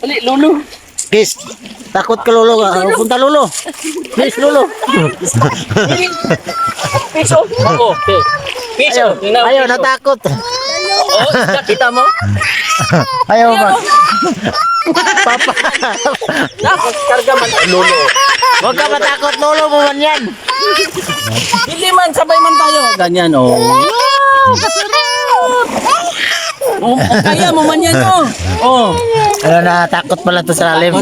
Ali, lulu. Guys, takot ka lolo. Punta lolo. Please lolo. Piso. Oo. Piso. Ayaw, natakot. Oh, nakita mo? Ayaw ba? Papa. Dapat karga man ang lulu. Huwag ka matakot lolo mo man yan. Hindi man, sabay man tayo. Ganyan, oh. Oh, kaya mo man yan, oh. Oh. Ano, natakot pala to sa lalim.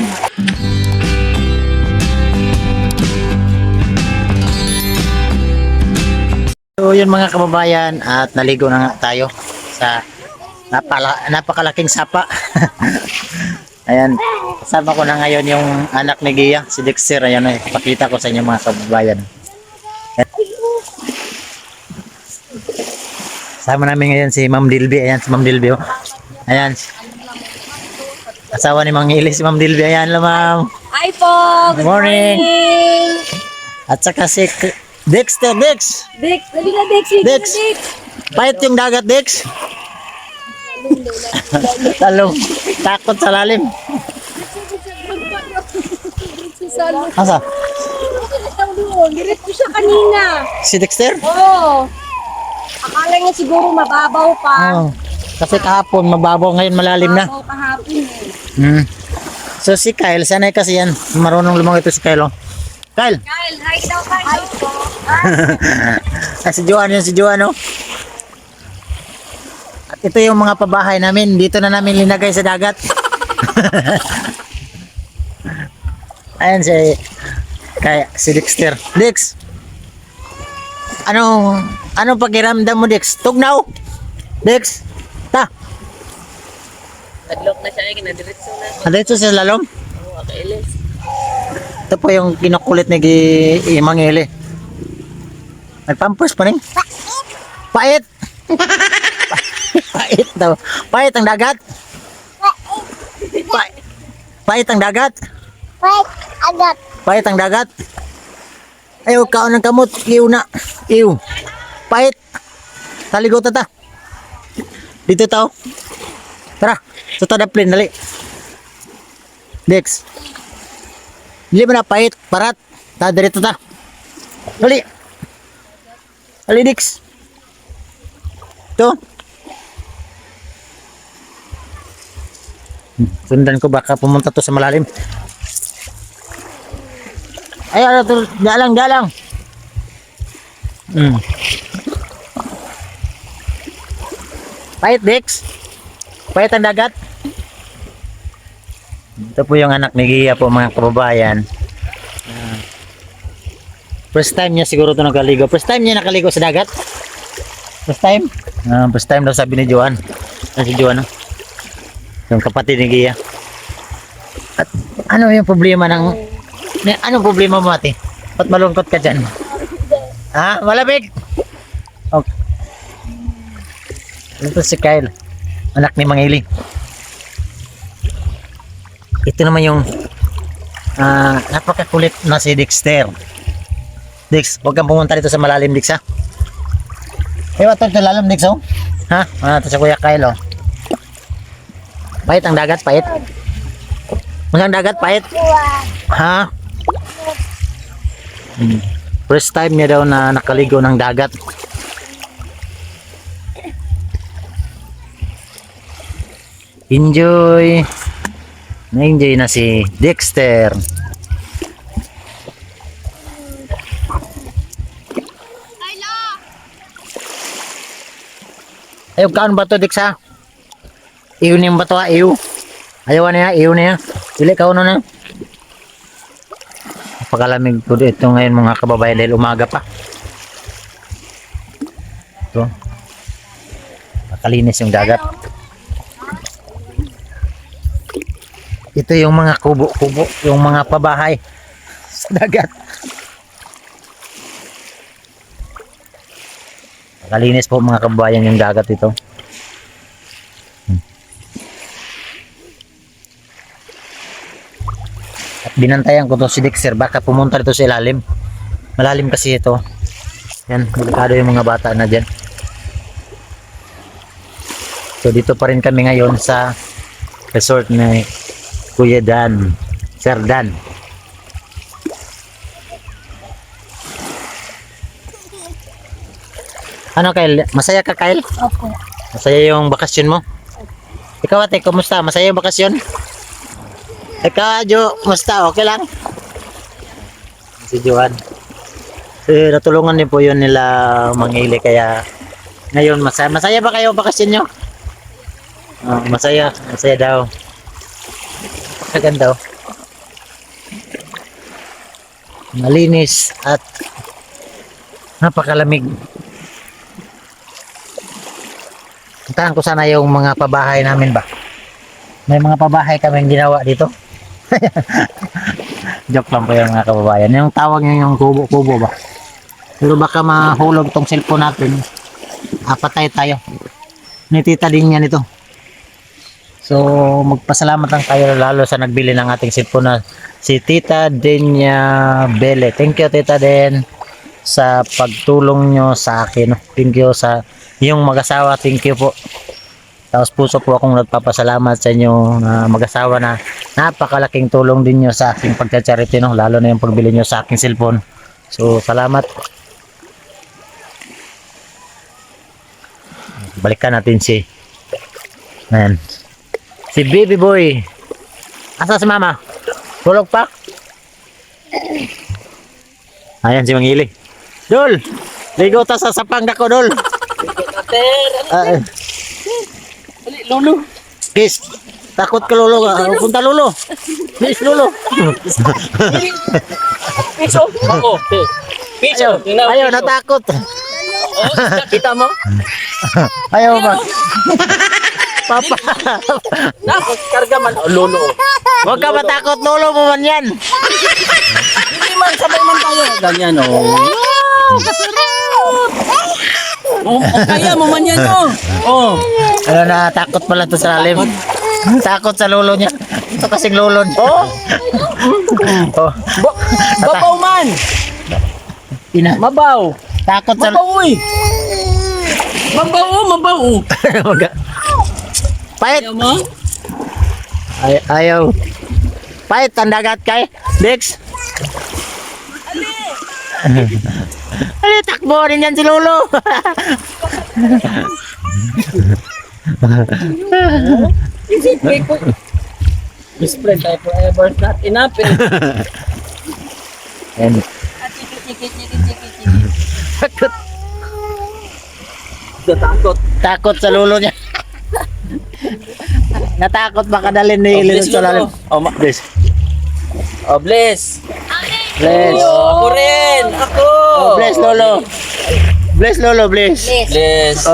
So yun mga kababayan, at naligo na nga tayo sa napakalaking sapa. Ayan, kasama ko na ngayon yung anak ni Gia, si Dexter. Ayan, ipakita ko sa inyo mga kababayan. Kasama namin ngayon si Ma'am Dilby. Ayan, si Ma'am Dilby. Oh. Ayan, asawa ni Mang Ili, si Ma'am Dilby. Ayan lang, ma'am. Hi po! Good morning. At saka si Dexter. Dex, Dex! Dali na, Dex! Dali Dex. na, Dex! pahit yung dagat, Dex. Talong, takot sa lalim. Asa? Diret ko siya kanina. Si Dexter? Oo. Akala niya siguro mababaw pa. Oh. Kasi kahapon mababaw, ngayon malalim na. Mababaw kahapon eh. So si Kyle, sanay kasi yan. Marunong lumangoy ito si Kyle. Oh. Kyle! Kyle, hi daw, Kyle. Hi po. Ah, si Joan yun, si Joan. Oh. At ito yung mga pabahay namin. Dito na namin linagay sa dagat. Ayan si Dexter. Dex! Anong pakiramdam mo, Dex? Tugnaw! Dex! Ta! Naglok na siya, kinadiretso na. Dito sa lalom? Oo, kailis. Ito po yung kinukulit ni Mang Eli. Nagpampers pa rin. Pait! Pait daw. Pait ang dagat? Pait ang dagat? Pait ang dagat? Ayaw, kaon ng kamot. Iw na. Iw. Pait. Taligo ta. Dito tao. Tara. Sa tadaplin, dali. Dex. Dili mo na pait. Parat. Ta, dito ta. Dali. Dali, Dex. Ito. Sundan ko, baka pumunta to sa malalim. Ay, ano to? Dalang. Pait, Dex. Pait ang dagat. Ito po yung anak ni Gia po, mga kababayan. First time niya siguro ito nakaligo. First time niya nakaligo sa dagat? First time? First time daw sabi ni Joan. Si Joan, no? Yung kapatid ni Gia. At ano yung problema anong problema mo, ate? Ba't malungkot ka dyan? Ha? Malamig? Okay. Ito si Kyle, anak ni Mang Eli. Ito naman yung napakakulit na si Dexter. Dex, huwag kang pumunta dito sa malalim, Dex, ha? Ewa ito lalim, Dex, oh. Ha? Ito sa Kuya Kyle, oh. Pait ang dagat, pait. Masang dagat, pait. Ha? First time niya daw na nakaligo ng dagat. Enjoy. Na-enjoy na si Dexter. Ayaw kaon ba ito, Dex, ha? Iyo niya ba ito, ha? Iyo. Ayaw niya, iyo niya. Dili kaon na. Napakalamig po dito ngayon, mga kababayan, dahil umaga pa. Ito. Nakalinis yung dagat. Ito yung mga kubo-kubo, yung mga pabahay sa dagat. Nakalinis po, mga kababayan, yung dagat ito. At binantayan ko to si Dexter, baka pumunta dito sa ilalim. Malalim kasi ito. Yan, delikado yung mga bata na dyan. So dito pa rin kami ngayon sa resort ni Kuya Dan, Sir Dan. Ano Kyle? Masaya ka Kyle? Opo. Masaya yung bakasyon mo? Ikaw ate, kumusta? Masaya yung bakasyon? Ikaw Jo, kumusta? Okay lang? Si Joan. Natulungan din po yun nila Mangili kaya ngayon masaya. Masaya ba kayo bakasyon nyo? Masaya. Masaya daw. Kaganda daw. Malinis at napakalamig. Puntahan ko sana yung mga pabahay namin ba. May mga pabahay kaming ginawa dito. Joke lang po yung mga kababayan. Yung tawag nyo yung kubo ba. Pero baka mahulog tong cellphone natin. Patay tayo. Ni tita din yan ito. So magpasalamat lang tayo lalo sa nagbili ng ating cellphone na si Tita Denya Bele. Thank you Tita Den sa pagtulong nyo sa akin. Thank you sa yung mag-asawa. Thank you po. Tapos puso po akong nagpapasalamat sa inyo mag-asawa na napakalaking tulong din nyo sa aking pagcha-charity, no? Lalo na yung pagbili nyo sa aking cellphone. So salamat. Balikan natin si baby boy. Asa si mama? Tulog pa? Ayan si Mangili. Dol! Ligo ta sa sapang ko, Dol. Lolo. Kiss. Takot ka Lolo. Punta Lolo. Please Lolo. Piso. Ako. Piso. Ayaw natakot. Kita mo? Ayaw ba? Papa. Dapat karga man. Lolo. Huwag ka matakot Lolo mo man yan. Hindi man. Sabay man tayo. Ganyan kaya mo man yan Ano na, takot pala to sa lalim. Takot sa lolo niya. Ito kasing lolo niya. Babaw man. Mabaw. Takot sa... Mabaw eh. Mabaw. Pait. Ayaw mo? Ayaw. Pait, ang dagat kay. Dex. Ali, takbo rin yan si lolo. Best friend tayo forever, not enough eh. And Takot. takot sa lolo niya. Natakot baka dalhin ni Lilo sa lalim. Bless. Bless. Bless. Ako rin. Ako. Bless lolo. Bless lolo, bless. Bless. Bless.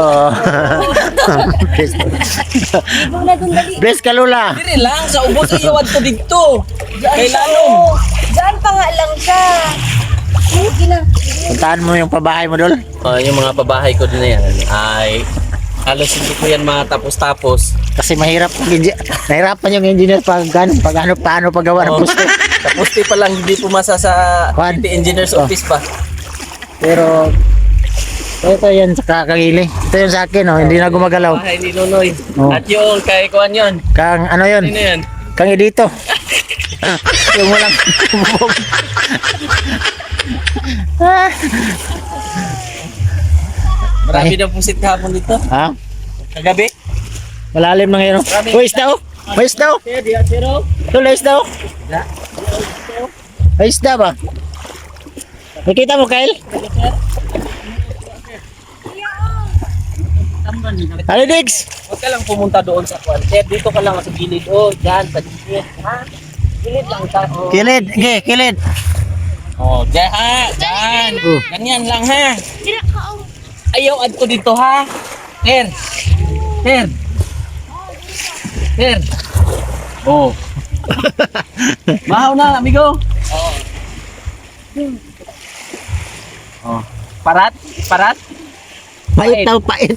Ibang na dun dali. Bless ka lola. Diri lang sa ubos sa iwad ko dito. Kay lalong. Diyan pa nga lang siya. Sige na. Puntahan mo yung pabahay mo dol. Yung mga pabahay ko din na yan ay halos hindi ko yan matapos-tapos. Kasi nahirapan yung engineer paano paggawa ng poste. Sa poste pa lang hindi pumasa sa Juan. city engineer's office pa. Pero ito yan sa kakagili. Ito yung sa akin, hindi na gumagalaw. Bahay ni Nonoy. Oh. At yung kay Kuan yun. Kang ano yun? Sino yan? Kang dito. Yung walang bubog. Marami na pusit kahapon dito. Ha? Kagabi. Malalim na ngayon. Uy, isda oh. May isda oh. Zero. Tuloy isda oh. May isda ba? Nakita mo, Kyle? Ano, Diggs? Huwag ka lang pumunta doon sa Kuan. Dito ka lang sa gilid. Diyan sa gilid. Ha? Gilid lang ka. Kilid. Okay, kilid. Diyan ha. Diyan. Oh. Ganyan lang ha. Ayaw add ko dito ha. Ter. Bahaw na, amigo. Parat. Pait daw, pait.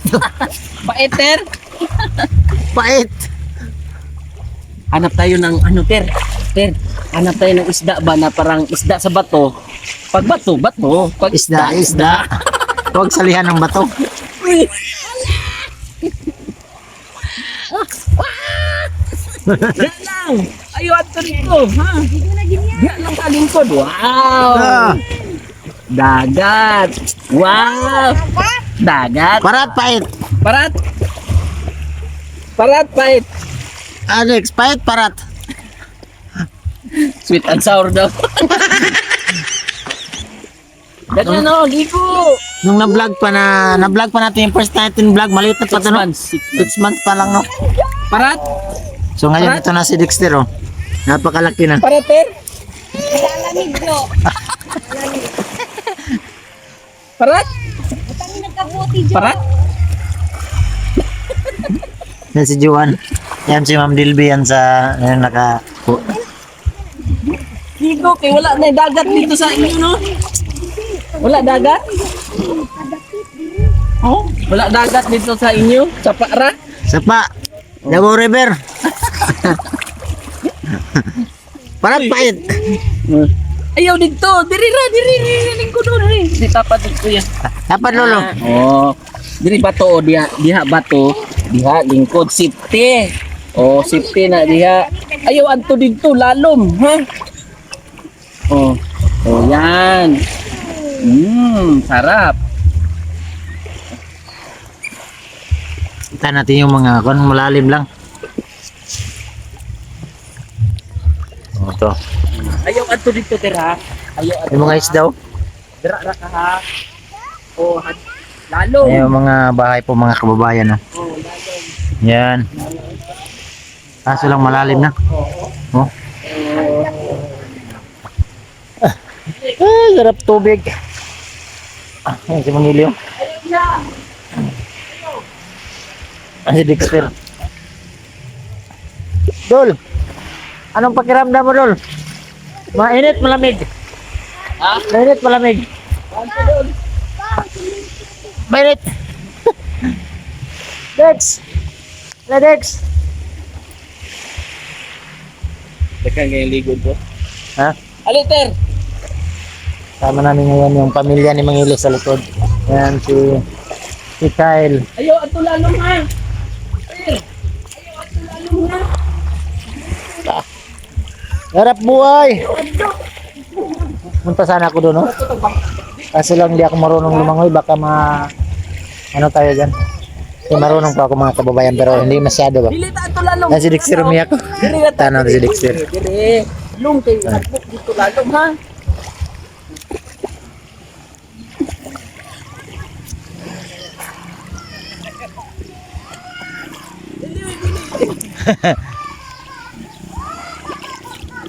Pait, Ter. Pait. Hanap tayo ng Ter. Hanap tayo ng isda ba na parang isda sa bato. Pag bato. Pag Isda. Huwag salihan ng bato. Diyan lang. Ayaw ato dito, ha? Diyan lang sa lingkod. Wow. Ah. Dagat. Wow. Dagat. Parat pait. Parat. Parat, pait. Alex, pait parat. Sweet and sour daw. Ganyan o, ligo. Nung na-vlog pa natin yung first natin vlog, maliit na pa 6 to, no? months. 6 months pa lang, no? Parat. So ngayon ito na si Dexter, oh. Napakalaki na. Parat, eh. Lalamig bro. Parat. Butang nagkabuti dyan. Parat. Yan si Juan. Yan si Ma'am Dilby yan sa yan naka Ligo, kay wala na dagat dito sa inyo, no? Wala dagat? Oh, wala dagat dito sa inyo, sa Para. Sapa. Davao River. Parat pait. Ayaw dito, diri lingkod do diri. Di tapat dito yan. Dapat lolo. Oh, diri bato o diha bato, diha lingkod safety. Oh, safety na diha. Ayaw adto dito lalom, ha? Oh. Oh, yan. Sarap. Kita natin yung mga kon malalim lang. Oh, to. Ayaw adto dito tira. Ayaw adto. Yung mga isda, oh. Dira ra ka ha. Oh, lalom. Yung mga bahay po mga kababayan, oh. Oh, lalom. Yan. Kaso lang malalim na. Oh. Ah, sarap tubig. Ah, yan si Mangilio. Ah, si Dexter. Dol, anong pakiramdam mo, Dol? Mainit, malamig. Ha? Mainit, malamig. Mainit. Dex. Wala, Dex. Teka ngayong ligod ko. Ha? Aliter. Sama namin ngayon yung pamilya ni Mangilio sa likod. Yan si Kyle. Ayaw adto lalom ha. Ayaw adto lalom ha. Harap buhay! Punta sana ako doon, no? Kasi lang di ako marunong lumangoy, baka ano tayo dyan? Hindi marunong pa ako mga kababayan, pero hindi masyado ba? Dili ta adto lalom. Si Dexter umiyak ko. Tanaw na si Dexter. Dili. Lum kay adto dito lalom ha.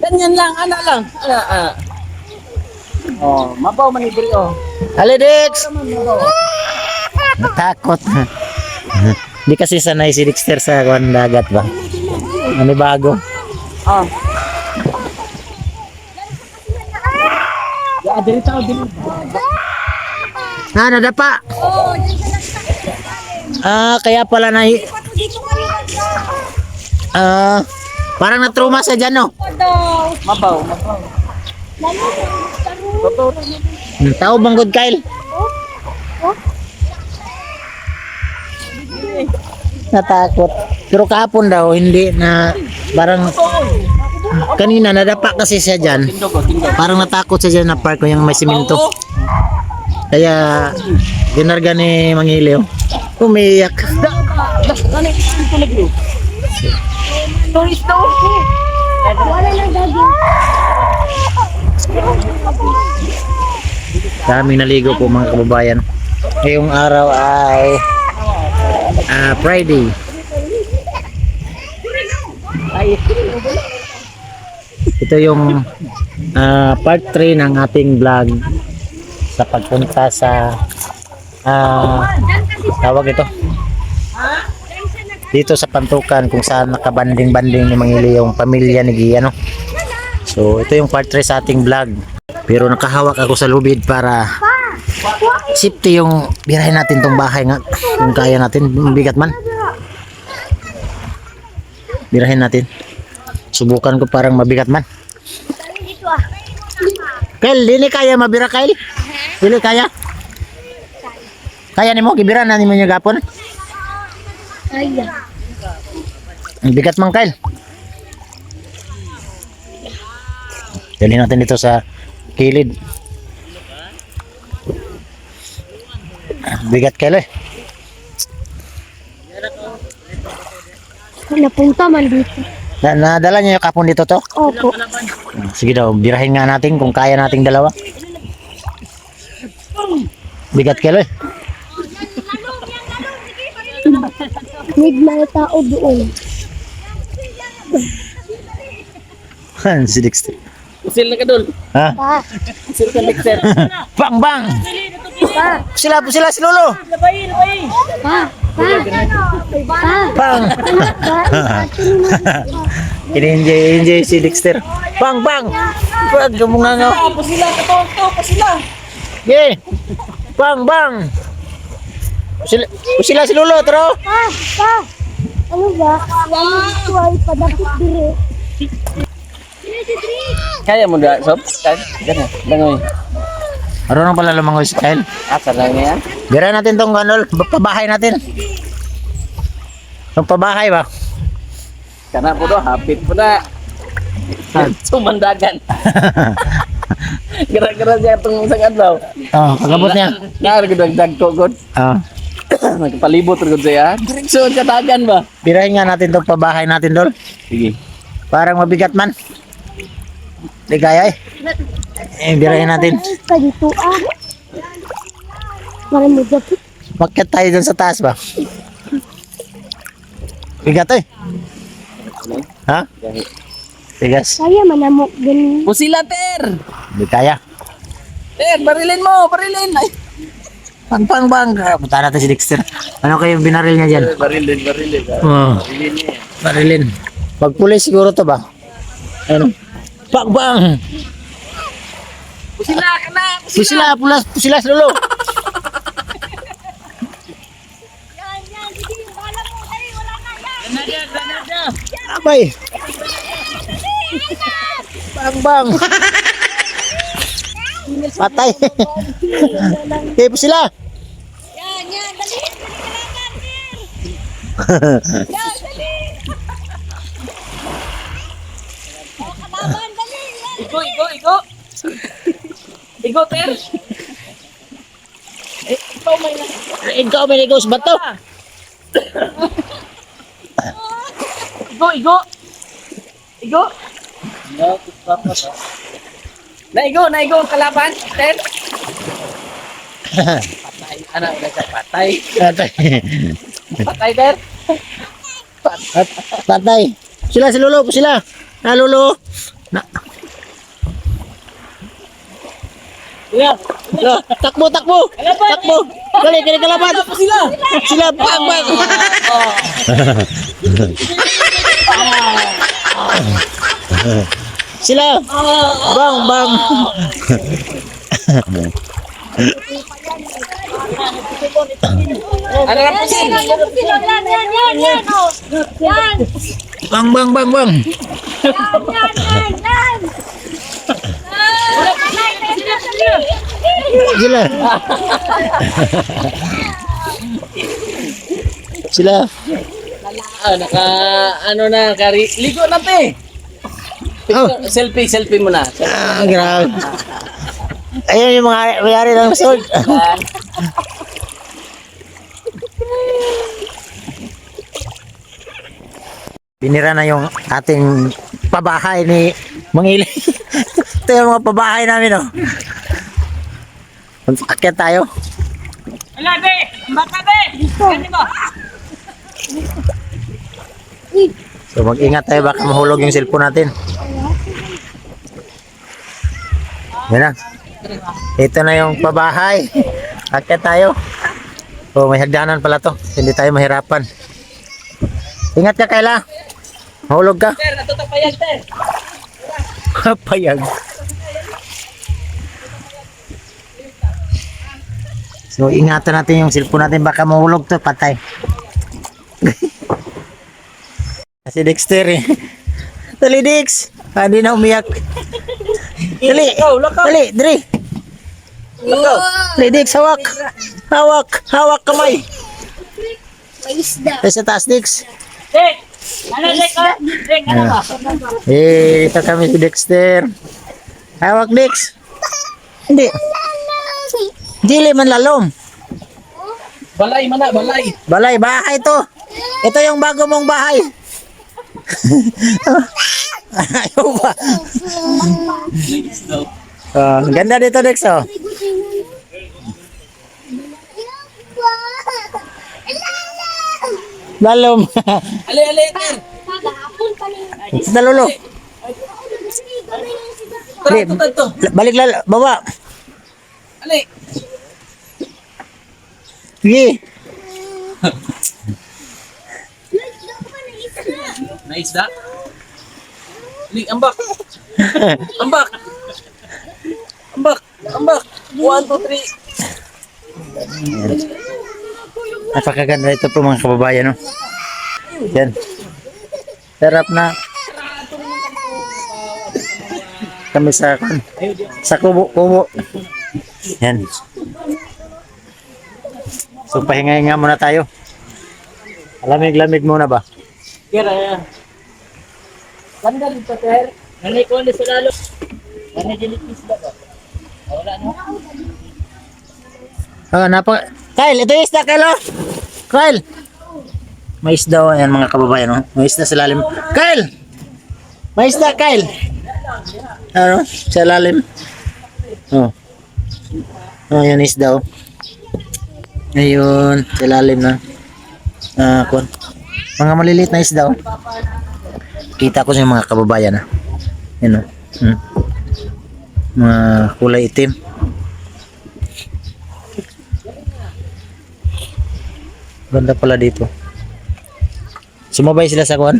Ganyan lang, ano lang. Oh, mabaw man ni diri oh. Ali, Dex! Natakot. Hindi kasi sanay si Dexter sa kuwan dagat ba? Ano bago? Ah. Ya, diri ta diri. Nadapa! Oh, dyan ka lang sa Kaya pala dito ka rin. parang na-trauma sa dyan, no? Daw. Mabaw. Lalo. Totoo. Tao bang good, Kyle? Natakot. Pero kahapon daw, hindi na, parang, kanina nadapa kasi siya dyan. Tindog oh, tindog. Parang natakot siya dyan na park yung may simento. Oo. Kaya, ginarga ni Mangilio. Umiyak. Dani dito lagi. Tourist daw. Wala nang gagawin. Daming naligo po mga kababayan. Ngayong araw ay Friday. Ito yung part 3 ng ating vlog sa pagpunta sa tawag ito dito sa Pantukan kung saan nakabanding-banding ni Mangilio yung pamilya ni Gia, no? So ito yung part 3 sa ating vlog, pero nakahawak ako sa lubid para safety yung birahin natin tong bahay nga kung kaya natin, bigat man birahin natin, subukan ko parang mabigat man. Kyle, dili kaya mabira, Kyle? Dili kaya? Kaya nimo gibira na nimo nya gapon? Ay. Ang bigat man, Kyle. Dali natin dito sa kilid. Bigat kayo eh. Napunta man dito. Nadala niyo yung kapon dito to? Opo. Sige daw, birahin nga natin kung kaya nating dalawa. Bigat kayo eh. May tao doon. Si Dexter. Usil na ka dul. Ha? Pa. Usil ka Dexter. Bang bang! Pa. Sila si Lolo! Pa. Pa. Bang! Ini-enjoy si Dexter. Bang bang! Wag ka mong nga. Pa sila katonto, pa sila. Yeah. Bang bang! Sila si Lolo, tro! Pa. Pa. Ano ba? Tuway padapit dire. Kaya mo da, Sob? Kaya. Langoy. Marunong pala lumangoy si Kyle. Asa lang yan? Birahin natin tong ano, pabahay natin. Tong pabahay ba? Kana po do, hapit po na. Sumandagan. Gara-gara siya itong isang adlaw. Oh, pagabot niya. Nakaragdag ko, God. Oh. Nagpalibot rin siya. Direksyon katagan ba? Birahin nga natin tong pabahay natin, Dol. Sige. Parang mabigat man. Di kaya eh. Birahin natin. Ka dito ah. Parang mo dapit. Makyat tayo dun sa taas ba? Bigat eh. Ha? Tigas. Kaya manamok ganun. Pusila, Ter! Di kaya. Ter, barilin mo! Barilin! Ay. Pang bang. Punta natin si Dexter. Ano kayo binaril niya dyan? Barilin. Oh. Barilin niya. Barilin. Pagpulis siguro to ba? Ano? Bang! Pusila ka na! Pusila lolo. Abay. Bang. Patay. Okay, pusila. Yan, dali. Igo! Igo, Ter! Ikaw may negos ba to? Igo! Naigo ang kalaban, Ter! Patay, anak, patay. Patay, Ter! Patay. Sila si Lolo, sila. Na Lolo. Na. Yeah. Takbo. Dali kalaban. Sila bang. Sila bang. Ano na pusin? Yan. Bang. Sila. Ligo na, te! Oh. Selfie mo na. Grabe. Ayun yung mga mayari ng sword. Binira na yung ating pabahay ni Mangili. Ito yung mga pabahay namin, oh. Akyat tayo. Wala, be! Baka, be! Ganito. So mag-ingat tayo, baka mahulog yung cellphone natin. Yan na. Ito na yung pabahay. Akyat tayo. Oh, may hagdanan pala to. Hindi tayo mahirapan. Ingat ka, Kayla. Mahulog ka. Ter, natutapayag, Ter! Payag. So ingatan natin yung cellphone natin, baka mahulog to, patay. Si Dexter eh. Dali Dex. Hindi na umiyak. Dali. Dali, dali. Dali Dex, hawak. Hawak kamay. May isda. Sa taas Dex. Ano ba? Ito kami si Dexter. Hawak Dix. Hindi. Dili man lalom. Balay man na, balay. Balay, bahay to. Ito yung bago mong bahay. Ayaw ba? Ganda dito, Dex, oh. Lalom. Ali, ali, ter. Maghapon pa rin. Sa lolo. Tara, to. Balik baba. Ali. Sige. Naisda? Ali, ambak. Ambak. Ambak. Ambak. 1, 2, 3. Napakaganda ito po mga kababayan, no? Yan. Sarap na. Kami sa kubo. Yan. So pahinga-hinga muna tayo. Lamig-lamig muna ba? Kira yan. Ganda dito, ter. Nanay ko sa lalo. Nanay dilitis ba ba? Wala na. Kyle, ito yung isda, Kyle, oh. Kyle. May isda, oh. Ayan, mga kababayan, oh. May isda sa lalim. Kyle! May isda, Kyle. Ano? Sa lalim. Oh. Oh, yan isda, oh. Ayun, sa lalim na. Kuwan. Mga maliliit na isda, oh. Kita ko sa mga kababayan, ah. Yan, oh. Mga kulay itim. Ganda pala dito. Sumabay sila sa kuwan.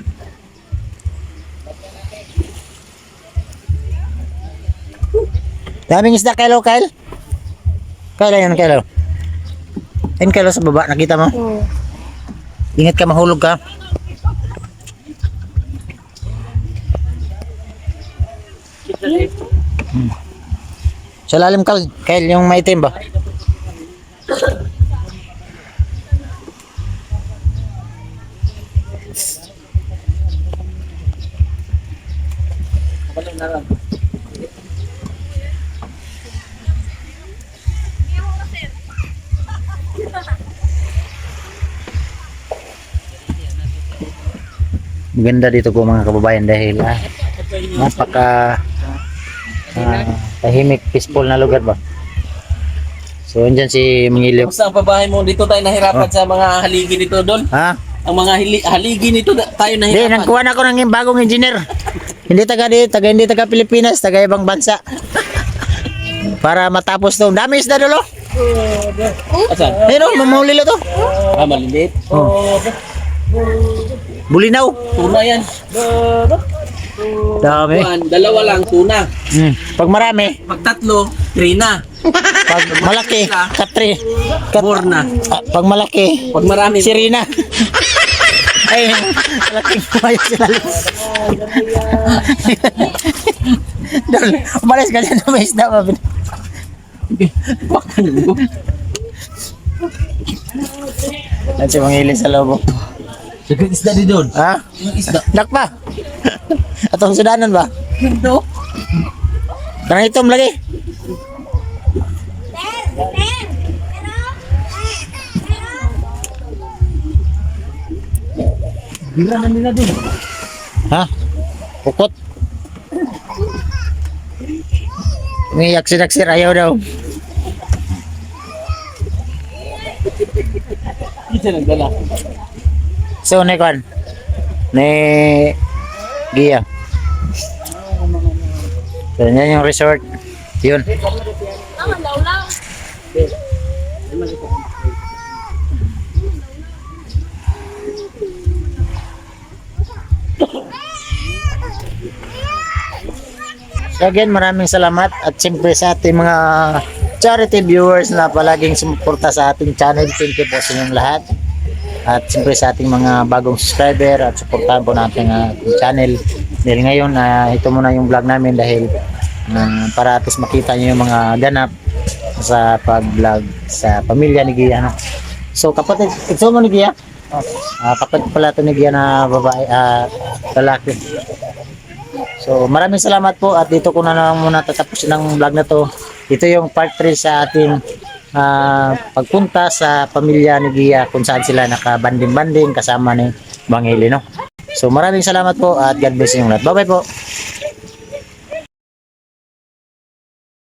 Daming isda, Kyle, Kyle. Kyle, yan, Kyle. Yan, Kyle, sa baba. Nakita mo? Ingat ka, mahulog ka. Sa lalim, Kyle, yung maitim ba? Maganda dito po mga kababayan dahil napaka tahimik, peaceful na lugar ba. So andyan si Mangilip. Kumusta ang pabahay mo? Dito tayo nahirapan sa mga haligi nito, Dol. Ha? Ang mga haligi nito tayo Hindi, nahirapan. nagkuha na ako ng bagong engineer. Hindi taga Pilipinas, taga ibang bansa. Para matapos to. Dami isda, Dolo. Asan? Ayun, mamahuli to. Maliliit. Bulinaw. Tuna yan. Dami. Dalawa lang, tuna. Pag marami, Pag tatlo, trina. pag malaki, katri. Four na. Pag malaki, Pag marami, sirina. Ay, malaking kumayo sila. Dol, umalis ka dyan na may isda. At si Mangili sa lobo. Dagang isda di doon. Ha? Yung isda. Dakpa. Atong sudanan ba? Ito. Kanang itom lagi. Bila na nila din. Ha? Pukot. May yaksir-yaksir ayaw daw. Isa nagdala. So, Nekon. Ne Gia. So, yan yung resort. Yun. So again, maraming salamat at siyempre sa ating mga charity viewers na palaging sumuporta sa ating channel. Thank you po sa inyong lahat. At siyempre sa ating mga bagong subscriber at suportahan po natin ang ating channel. Dahil ngayon, ito muna yung vlog namin dahil para at least makita nyo yung mga ganap sa pag-vlog sa pamilya ni Gia. No? So kapatid, ito mo ni Gia? Kapatid pala ito ni Gia na babae, lalaki. So maraming salamat po at dito ko na lang muna tatapusin ang vlog na to. Ito yung part 3 sa ating pagpunta sa pamilya ni Gia kung saan sila nakabanding-banding kasama ni Bang Eli, no? So maraming salamat po at God bless you lahat. Bye bye po.